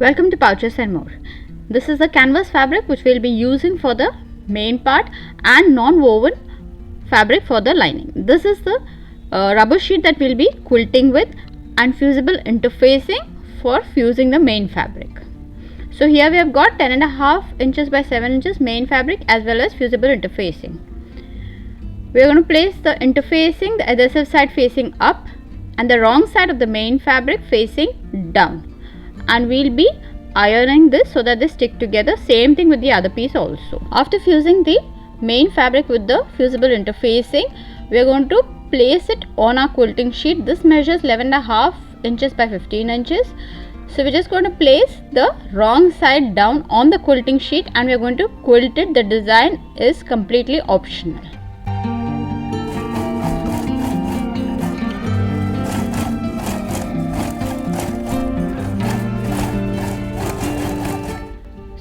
Welcome to Pouches and More. This is the canvas fabric which we will be using for the main part and non-woven fabric for the lining. This is the rubber sheet that we will be quilting with and fusible interfacing for fusing the main fabric. So here we have got 10.5 inches by 7 inches main fabric as well as fusible interfacing. We are going to place the interfacing, the adhesive side facing up and the wrong side of the main fabric facing down. And we will be ironing this so that they stick together. Same thing with the other piece also. After fusing the main fabric with the fusible interfacing, we are going to place it on our quilting sheet. This measures 11.5 inches by 15 inches. So we are just going to place the wrong side down on the quilting sheet and we are going to quilt it. The design is completely optional.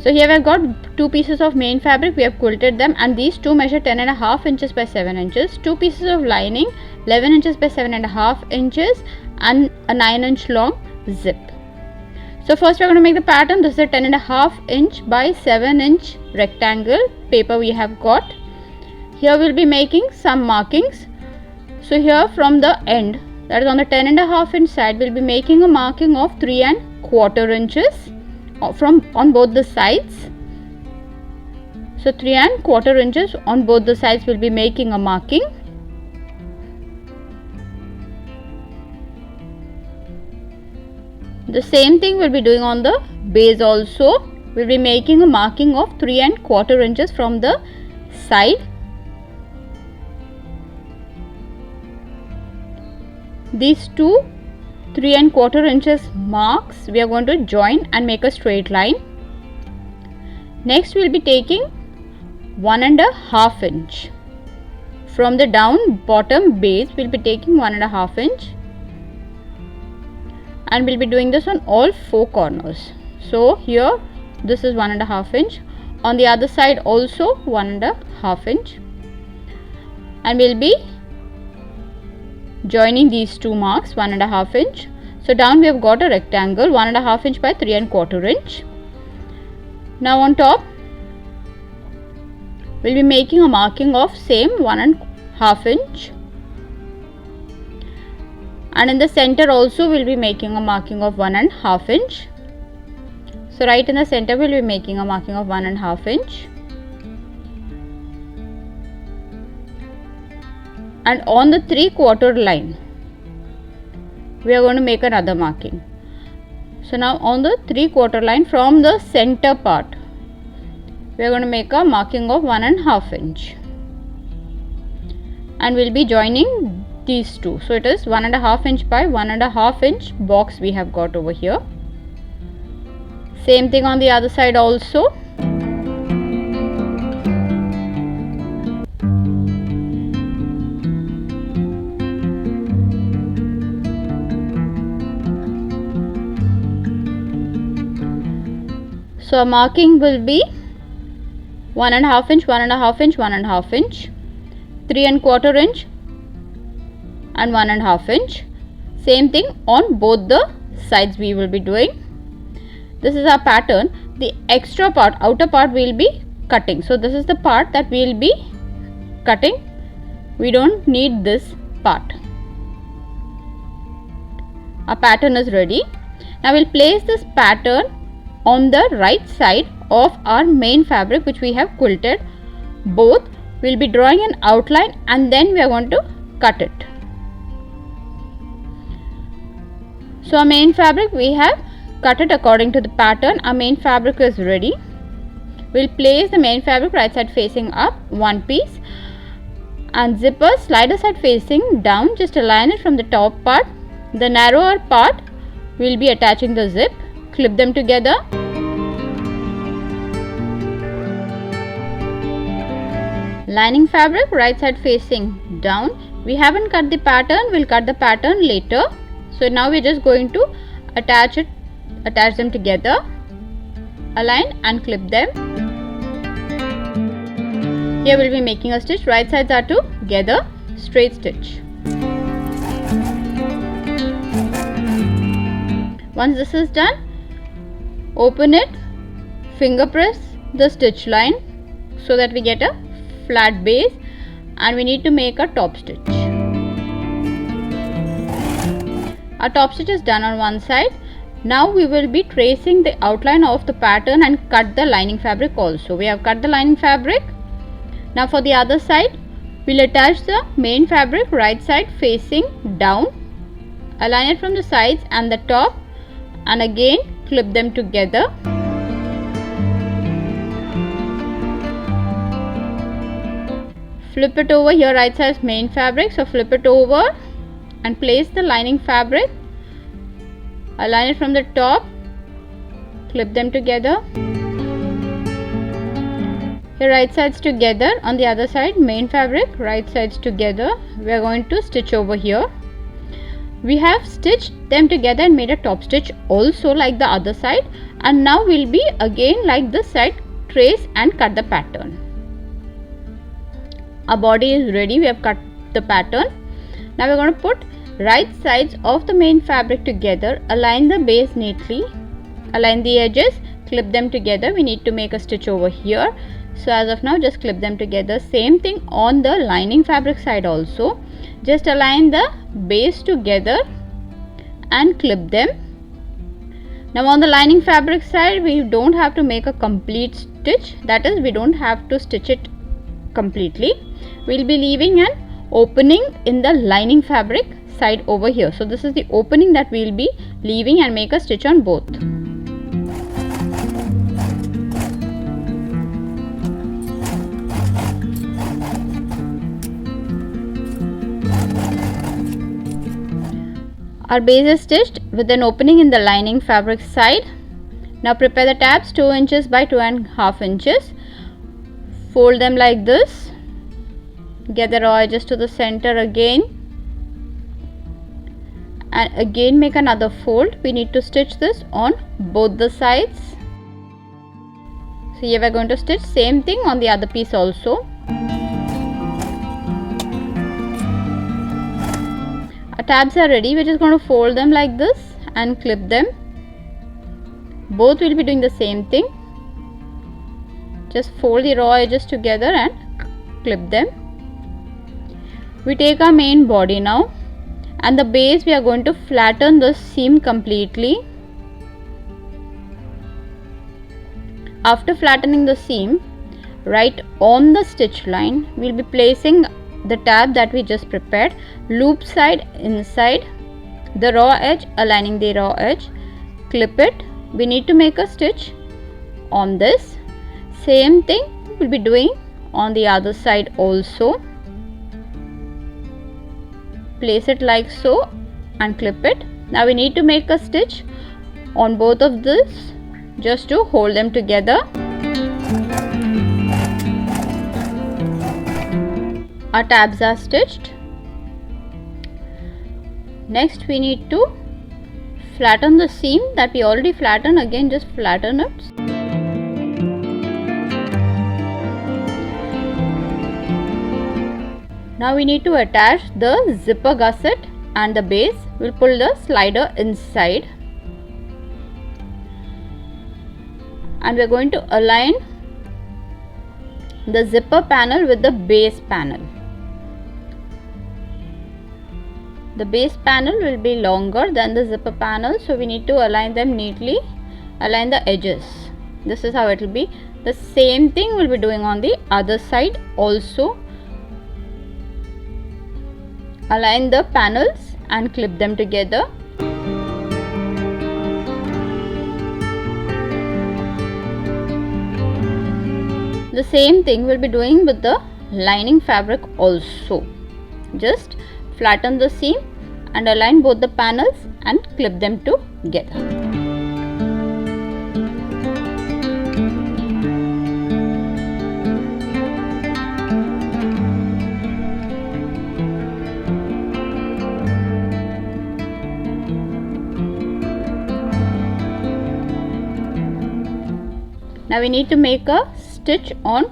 So here we have got two pieces of main fabric, we have quilted them and these two measure 10.5 inches by 7 inches. Two pieces of lining 11 inches by 7.5 inches and a 9-inch long zip. So first we are going to make the pattern. This is a 10.5 inch by 7 inch rectangle paper we have got. Here we will be making some markings. So here from the end, that is on the 10.5 inch side, we will be making a marking of 3¼ inches. On both the sides. So 3¼ inches on both the sides will be making a marking. The same thing we'll be doing on the base also. We'll be making a marking of 3¼ inches from the side. These two 3¼ inches marks we are going to join and make a straight line. Next we will be taking 1½ inch from the down bottom base. We will be taking 1½ inch and we will be doing this on all 4 corners. So here this is 1½ inch, on the other side also 1½ inch, and we will be joining these two marks 1½ inch. So down we have got a rectangle 1½ inch by 3¼ inch. Now on top we will be making a marking of same 1½ inch, and in the center also we will be making a marking of 1½ inch. So right in the center we will be making a marking of 1½ inch. And on the 3/4 line we are going to make another marking. So now on the 3/4 line from the center part we are going to make a marking of 1½ inch and we will be joining these two. So it is 1½ inch by 1½ inch box we have got over here. Same thing on the other side also. So a marking will be 1½ inch, 1½ inch, 1½ inch, 3¼ inch and 1½ inch. Same thing on both the sides we will be doing. This is our pattern. The extra part, outer part we will be cutting. So this is the part that we will be cutting. We don't need this part. Our pattern is ready. Now we will place this pattern on the right side of our main fabric which we have quilted. Both we will be drawing an outline and then we are going to cut it. So our main fabric we have cut it according to the pattern. Our main fabric is ready. We will place the main fabric right side facing up, one piece, and zipper slider side facing down. Just align it from the top part. The narrower part we will be attaching the zip. Clip them together. Lining fabric right side facing down. We haven't cut the pattern, we'll cut the pattern later. So now we're just going to attach them together, align and clip them. Here we'll be making a stitch. Right sides are together, straight stitch. Once this is done, Open it, finger press the stitch line so that we get a flat base, and we need to make a top stitch. Our top stitch is done on one side. Now we will be tracing the outline of the pattern and cut the lining fabric also. We have cut the lining fabric. Now for the other side, we'll attach the main fabric right side facing down, align it from the sides and the top, and again clip them together. Flip it over. Here right side is main fabric, so flip it over and place the lining fabric, align it from the top, clip them together. Here right sides together, on the other side main fabric, right sides together. We are going to stitch over here. We have stitched them together and made a top stitch also like the other side, and now we'll be again like this side, trace and cut the pattern. Our body is ready. We have cut the pattern. Now we're going to put right sides of the main fabric together, align the base neatly, align the edges, clip them together. We need to make a stitch over here, so as of now just clip them together. Same thing on the lining fabric side also, just align the base together and clip them. Now on the lining fabric side, we don't have to make a complete stitch, that is, we don't have to stitch it completely. We'll be leaving an opening in the lining fabric side over here. So this is the opening that we'll be leaving, and make a stitch on both. Our base is stitched with an opening in the lining fabric side. Now prepare the tabs 2 inches by 2.5 inches. Fold them like this. Get the raw edges to the center again, and again make another fold. We need to stitch this on both the sides. So here we are going to stitch same thing on the other piece also. Our tabs are ready. We're just going to fold them like this and clip them. Both will be doing the same thing. Just fold the raw edges together and clip them. We take our main body now, and the base we are going to flatten the seam completely. After flattening the seam, right on the stitch line, we'll be placing the tab that we just prepared, loop side inside, the raw edge, aligning the raw edge, clip it. We need to make a stitch on this. Same thing we'll be doing on the other side also. Place it like so and clip it. Now we need to make a stitch on both of this just to hold them together. Our tabs are stitched. Next we need to flatten the seam that we already flattened. Again just flatten it. Now we need to attach the zipper gusset and the base. We'll pull the slider inside, and we're going to align the zipper panel with the base panel. The base panel will be longer than the zipper panel, so we need to align them neatly, align the edges. This is how it will be. The same thing we'll be doing on the other side also. Align the panels and clip them together. The same thing we'll be doing with the lining fabric also. Just flatten the seam and align both the panels and clip them together. Now we need to make a stitch on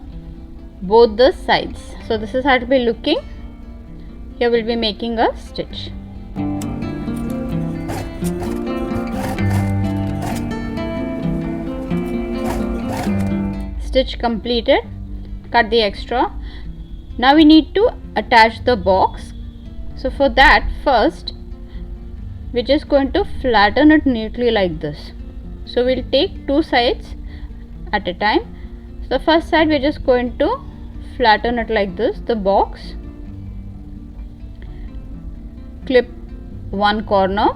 both the sides. So this is how it will be looking. Here we'll be making a stitch. stitch completed. Cut the extra. Now we need to attach the box. So for that, first we're just going to flatten it neatly like this. So we'll take two sides at a time. So the first side we're just going to flatten it like this, the box. Clip one corner.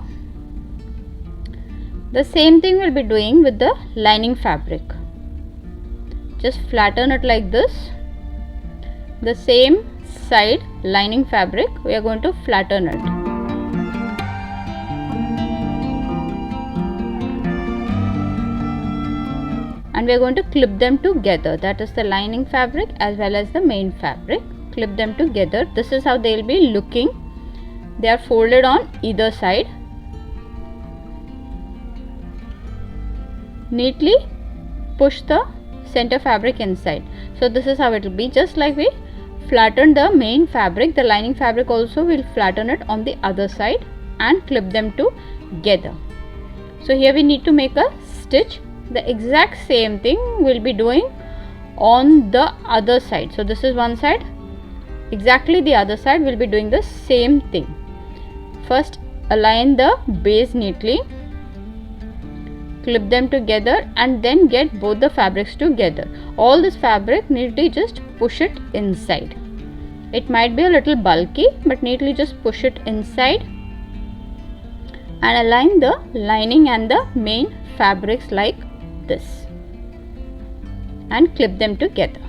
The same thing we'll be doing with the lining fabric. Just flatten it like this. The same side lining fabric we are going to flatten it. And we are going to clip them together. That is the lining fabric as well as the main fabric. Clip them together. This is how they will be looking. They are folded on either side. Neatly push the center fabric inside. So this is how it will be. Just like we flattened the main fabric, the lining fabric also will flatten it on the other side and clip them together. So here we need to make a stitch. The exact same thing we'll be doing on the other side. So this is one side, exactly the other side we'll be doing the same thing. First align the base neatly, clip them together, and then get both the fabrics together. All this fabric neatly just push it inside. It might be a little bulky, but neatly just push it inside and align the lining and the main fabrics like this and clip them together.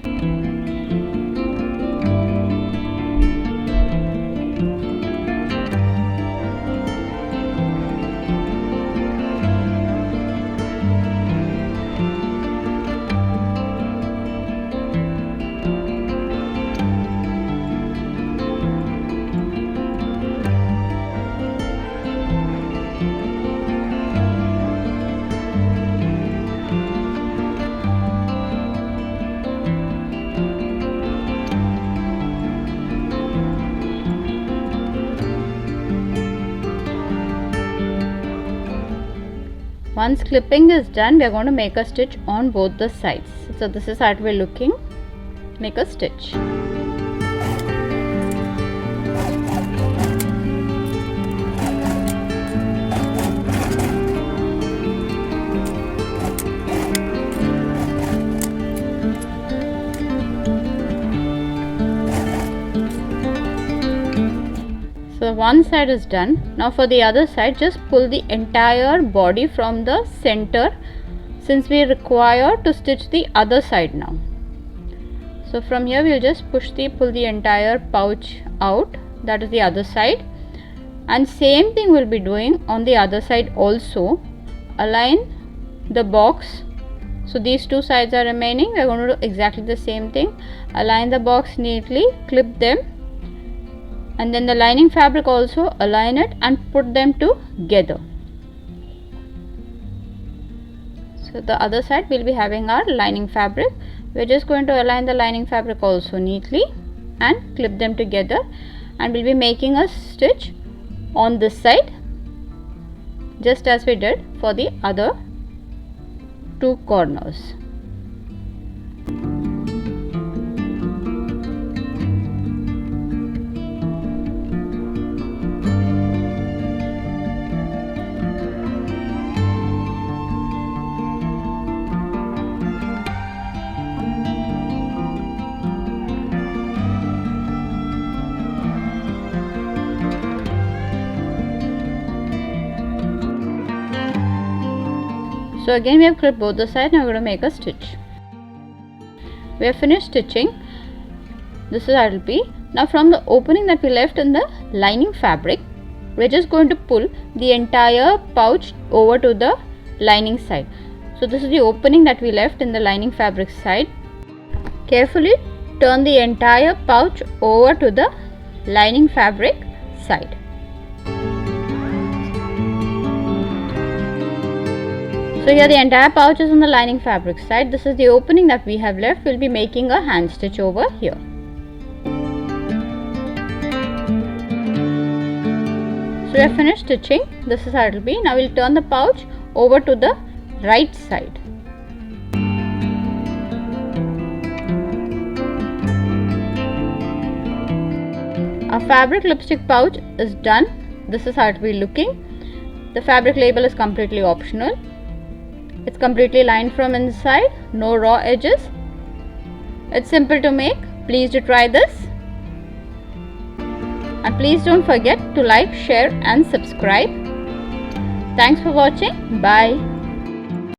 Once clipping is done, we are going to make a stitch on both the sides. So this is how it will be looking. Make a stitch. So one side is done. Now for the other side, just pull the entire body from the center, since we require to stitch the other side now. So from here we'll just pull the entire pouch out, that is the other side, and same thing we'll be doing on the other side also. Align the box. So these two sides are remaining. We're going to do exactly the same thing. Align the box neatly, clip them, and then the lining fabric also align it and put them together. So the other side will be having our lining fabric. We're just going to align the lining fabric also neatly and clip them together, and we'll be making a stitch on this side just as we did for the other two corners. So again we have clipped both the sides. Now we are going to make a stitch. We have finished stitching. This is how it will be. Now from the opening that we left in the lining fabric, we are just going to pull the entire pouch over to the lining side. So this is the opening that we left in the lining fabric side. Carefully turn the entire pouch over to the lining fabric side. So here the entire pouch is on the lining fabric side. This is the opening that we have left. We'll be making a hand stitch over here. So we have finished stitching. This is how it will be. Now we'll turn the pouch over to the right side. Our fabric lipstick pouch is done. This is how it will be looking. The fabric label is completely optional. It's completely lined from inside, no raw edges. It's simple to make. Please do try this. And please don't forget to like, share and subscribe. Thanks for watching. Bye.